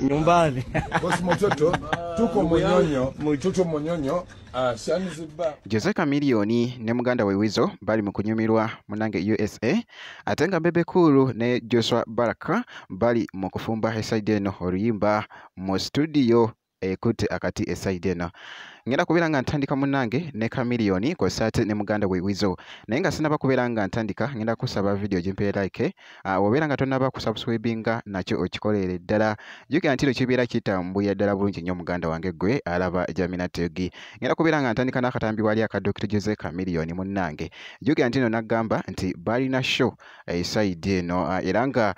Nyumbani. Bosi Mototo, tuko Munyonyo, tuko Munyonyo, Shaniziba. Jose Chameleone ne muganda we Weasel bali mu kunyumirwa munange USA, atenga Bebe Cool ne Joshua Baraka bali mu kufumba eside eno oluyimba mu studio ekutte akati eside eno. Ngenda kubeera nga ntandika munange ne Chameleone ko sate ne muganda we Weasel. Naye nga sinaba kubeera nga ntandika ngenda kusaba video jimpe like. Wobeera nga tonnaba kusubscribinga nakyo okikolere ddala. Jukira nti kibeera kitambuya ddala bulungi nnyo muganda wange gwe alaba Jamina Tegi. Ngenda kubeera nga ntandika n'akatambi wali aka Dr. Jose Chameleone munange. Jukira nti nagamba nti balina show side eno era nga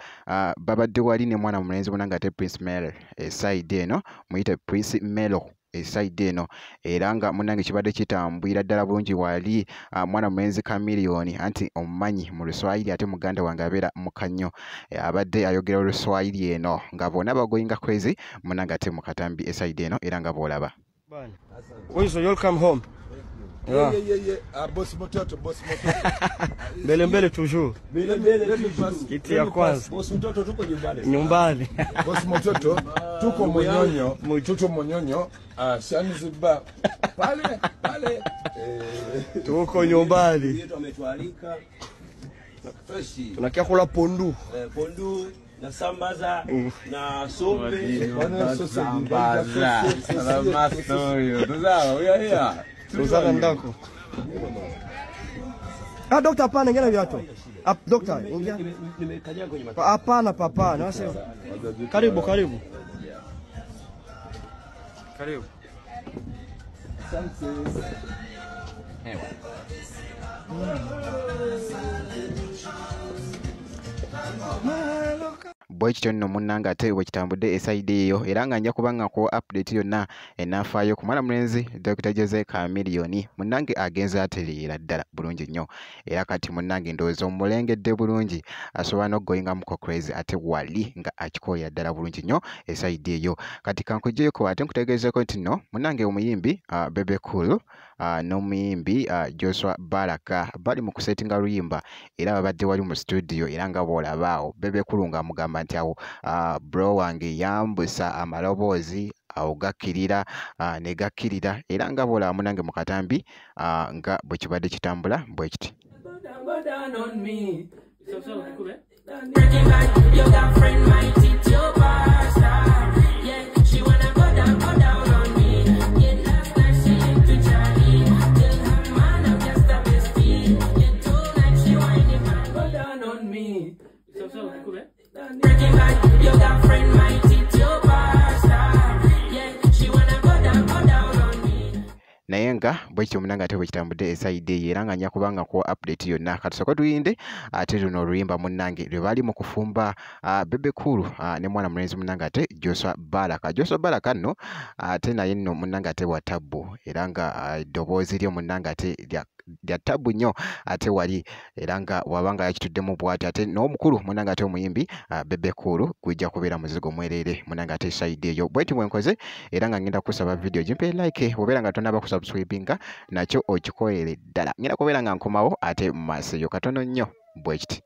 babadde wali ne mwana mulenzi munange ate Prince Melo side eno muyite Prince Melo side eno era nga munange kibadde kitambwira ddala bulungi wali mwana mulenzi Chameleone anti omumanyi mu Luswayiri ate muganda wange abeera mu Kanyo abadde ayogera Luswayiri eno nga bona bagoyinga crazy munange ate mu katambi side eno era nga bolaba. Weasel, you'll come home. Yeah. Bosi Mototo, Bosi Mototo. Mbele toujours. Kiti ya kwanza. Bosi Mototo tuko nyumbani. Nyumbani. Bosi Mototo, tuko Munyonyo, tuko Munyonyo, Shaniziba. Pale. Tuko nyumbani. Yetu ametualika. Fresh. Tunakia kula pondu. Pondu na sambaza na sombe. Sambaza. Alamastoyo. Tuzao, yeah. Tuzana ndako. Dokta hapana, ngena viatu. Dokta, ingia. Nimekaja kwenye matatu. Hapana papa, nasema. Karibu. Karibu. Asante. Boy kityo nno munnanga ate bwe kitambudde eside eyo era nga nja kubanga ko update yonna enafaayo ku mwana mulenzi Dr. Jose Chameleone munnange agenze atereera ddala bulungi nnyo era kati munnange ndowooza omulengedde bulungi asobola n'ogoyinga muko crazy ate wali nga akikoya ddala bulungi nnyo eside eyo kati kankuggyeko ate nkutegeezeko nti nno munnange omuyimbi Bebe Cool n'omuyimbi Joshua Baraka bali mu kusetinga luyimba era babadde wali mu studio era nga boolabaawo Bebe Cool nga amugamba nti awo bro wange yambusa amaloboozi awo gakkirira ne gakkirira era nga boolaba munange mu katambi nga bwe kibadde kitambula bwe kiti. Naye nga bwe kityo munange ate bwe kitambudde eside eyo era nga nja kubanga ku update yonna katusooka tuyinde ate luno oluyimba munnange lwe bali mu kufumba Bebe Cool ne mwana mulenzi munnange ate Joshua Baraka nno ate naye nno munnange ate wa tabbu era nga eddoboozi lyo munnange ate lya tabbu nnyo ate wali era nga wabanga yakituddemu bw'ati ate n'omukulu munnange ate omuyimbi Bebe Cool gujja kubeera muzigo mwerere munnange ate side eyo bweti bwenkoze era nga ngenda kusaba video jimpe like obeera nga tonaba kusubscribinga nakyo okikolerere ddala ngenda kubeera nga nkomawo ate mu maaso eyo katono nnyo bwekiti.